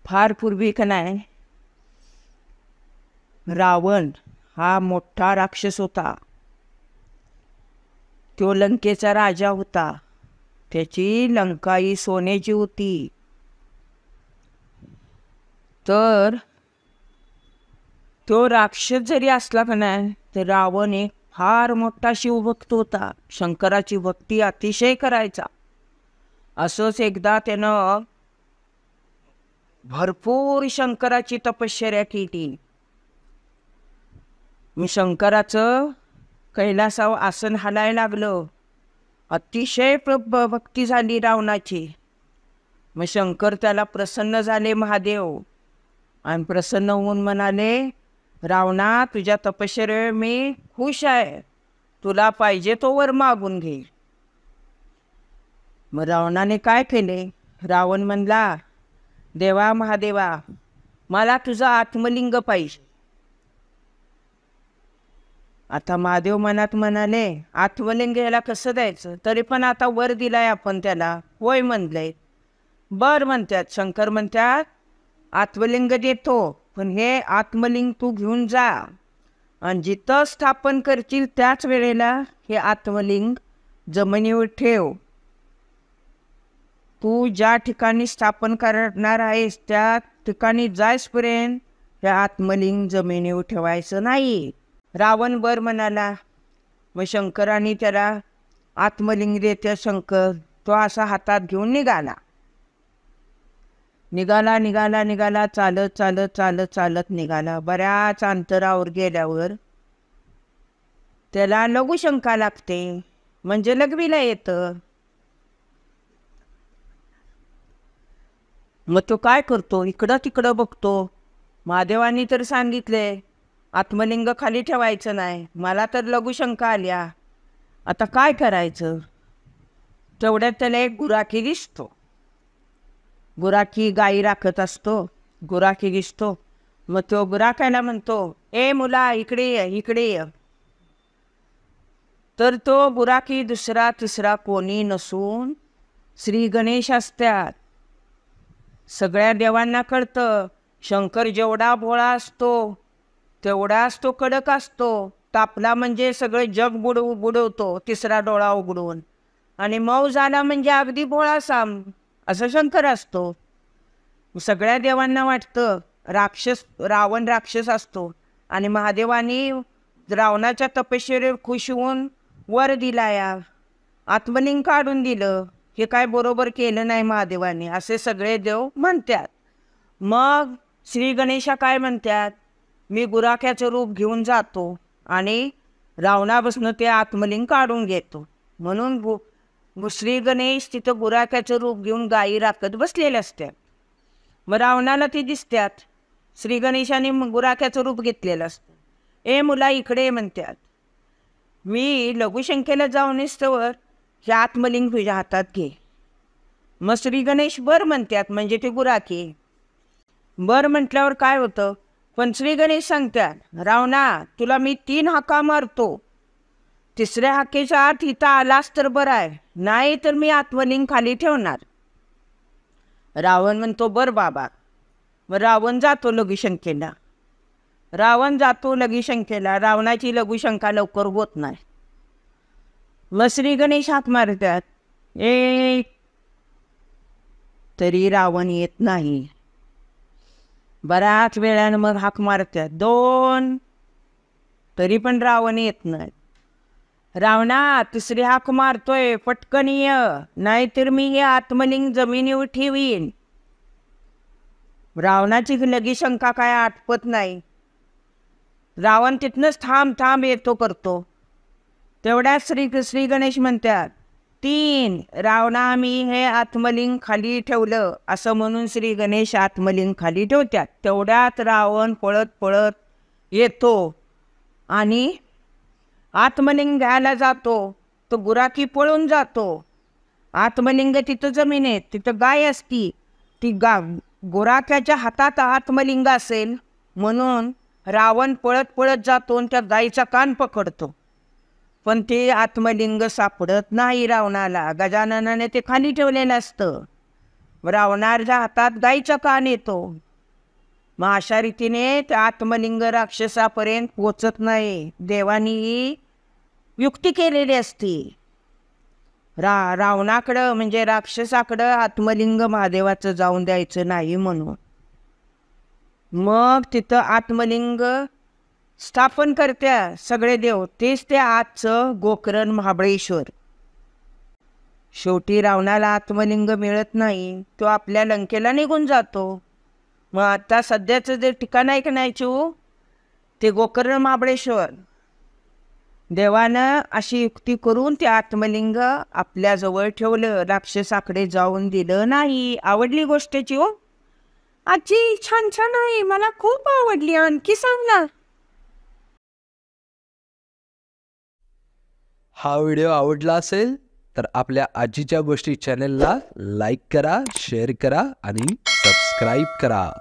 फार पूर्वी का नाही रावण हा मोठा राक्षस होता. तो लंकेचा राजा होता. त्याची लंका ही सोन्याची होती. तर तो राक्षस जरी असला का नाही तर रावण एक फार मोठा शिवभक्त होता. शंकराची भक्ती अतिशय करायचा. असंच एकदा त्यानं भरपूर शंकराची तपश्चर्या केली. मी शंकराचं कैलासावर आसन हालायला लागलं. अतिशय भक्ती झाली रावणाची. मग शंकर त्याला प्रसन्न झाले महादेव, आणि प्रसन्न होऊन म्हणाले, रावणा तुझ्या तपश्चर्येवर मी खुश आहे, तुला पाहिजे तो वर मागून घे. मग रावणाने काय केले? रावण म्हणला, देवा महादेवा मला तुझा आत्मलिंग पाहिजे. आता महादेव मनात म्हणाले, आत्मलिंग याला कसं द्यायचं? तरी पण आता वर दिलाय आपण त्याला. होय म्हणले. बर म्हणतात. शंकर म्हणतात आत्मलिंग देतो, पण हे आत्मलिंग तू घेऊन जा आणि जिथं स्थापन करशील त्याच वेळेला हे आत्मलिंग जमिनीवर ठेव. तू ज्या ठिकाणी स्थापन करणार आहेस त्या ठिकाणी जायसपर्यंत हे आत्मलिंग जमिनीवर ठेवायचं नाही. रावण बर म्हणाला. मग शंकराने त्याला आत्मलिंग देते. शंकर तो असा हातात घेऊन निघाला. चालत चालत चालत चालत निघाला. बऱ्याच अंतरावर गेल्यावर त्याला लघुशंका लागते, म्हणजे लघवीला येतं. मग तो काय करतो? इकडं तिकडं बघतो. महादेवानी तर सांगितले आत्मलिंग खाली ठेवायचं नाही. मला तर लघुशंका आल्या, आता काय करायचं? तेवढ्यात त्याला एक गुराखी दिसतो. गुराखी गाई राखत असतो. गुराखी दिसतो. मग तो गुराखायला म्हणतो, ए मुला इकडे ये, इकडे ये. तर तो गुराखी दुसरा तिसरा कोणी नसून श्री गणेश असतात. सगळ्या देवांना कळतं शंकर जेवढा भोळा असतो तेवढाच तो कडक असतो. तापला म्हणजे सगळे जग बुडवतो तिसरा डोळा उघडून, आणि मऊ झाला म्हणजे अगदी भोळा साम, असं शंकर असतो. सगळ्या देवांना वाटतं रावण राक्षस असतो, आणि महादेवानी रावणाच्या तपश्चर्येवर खुश होऊन वर दिलाया, आत्मलिंग काढून दिलं. हे काय बरोबर केलं नाही महादेवाने, असे सगळे देव म्हणतात. मग श्री गणेशा काय म्हणतात, मी गुराख्याचं रूप घेऊन जातो आणि रावणापासून ते आत्मलिंग काढून घेतो. म्हणून श्री गणेश तिथं गुराख्याचं रूप घेऊन गायी राखत बसलेले असतात. मग रावणाला ते दिसतात. श्री गणेशाने गुराख्याचं रूप घेतलेलं असतं. ए मुला इकडे म्हणतात, मी लघुशंकेला जाऊन इस्तवर हे आत्मलिंग तुझ्या हातात घे. मग श्री गणेश बर म्हणतात, म्हणजे ते गुराखी बर म्हटल्यावर काय होतं? पण श्री गणेश सांगतात, रावणा तुला मी 3 हाका मारतो, तिसऱ्या हाकेच्या आत इथं आलास तर बरं आहे, नाही तर मी आत्मलिंग खाली ठेवणार. रावण म्हणतो बर बाबा. मग रावण जातो लघुशंकेला. रावणाची लघुशंका लवकर होत नाही. मग श्री गणेश हाक मारतात, ए तरी रावण येत नाही. बऱ्याच वेळानं मग हाक मारतात 2, तरी पण रावण येत नाही. रावणा तिसरी हाक मारतोय, पटकन ये, नाहीतर मी हे आत्मलिंग जमिनीवर ठेवीन. रावणाची लघुशंका काय आटपत नाही. रावण तिथनंच थांब येतो करतो. तेवढ्यात श्री गणेश म्हणतात, 3 रावणा मी हे आत्मलिंग खाली ठेवलं, असं म्हणून श्री गणेश आत्मलिंग खाली ठेवतात. तेवढ्यात रावण पळत पळत येतो आणि आत्मलिंग घ्यायला जातो. तो गुराखी पळून जातो. आत्मलिंग तिथं जमिनीत, तिथं गाय असती. ती गुराख्याच्या हातात आत्मलिंग असेल म्हणून रावण पळत पळत जातो आणि त्या गायीचा कान पकडतो. पण ते आत्मलिंग सापडत नाही रावणाला. गजाननाने ते खाली ठेवलेलं असतं. रावणाच्या हातात गाईचा कान येतो. मग अशा रीतीने त्या आत्मलिंग राक्षसापर्यंत पोचत नाही. देवानी ही युक्ती केलेली असती. रावणाकडं म्हणजे राक्षसाकडं आत्मलिंग महादेवाचं जाऊन द्यायचं नाही म्हणून. मग तिथं आत्मलिंग स्थापन करत्या सगळे देव. तेच ते आजचं गोकर्ण महाबळेश्वर. शेवटी रावणाला आत्मलिंग मिळत नाही. तो आपल्या लंकेला निघून जातो. मग आता सध्याचं जे ठिकाण आहे का नाही चिऊ, ते गोकर्ण महाबळेश्वर. देवानं अशी युक्ती करून ते आत्मलिंग आपल्याजवळ ठेवलं, राक्षसाकडे जाऊन दिलं नाही. आवडली गोष्ट चिऊ? आजी छान छान आहे, मला खूप आवडली. आणखी सांग ना. हा व्हिडिओ आवडला असेल तर आपल्या आजीच्या गोष्टी चॅनलला लाईक करा, शेअर करा आणि सबस्क्राईब करा.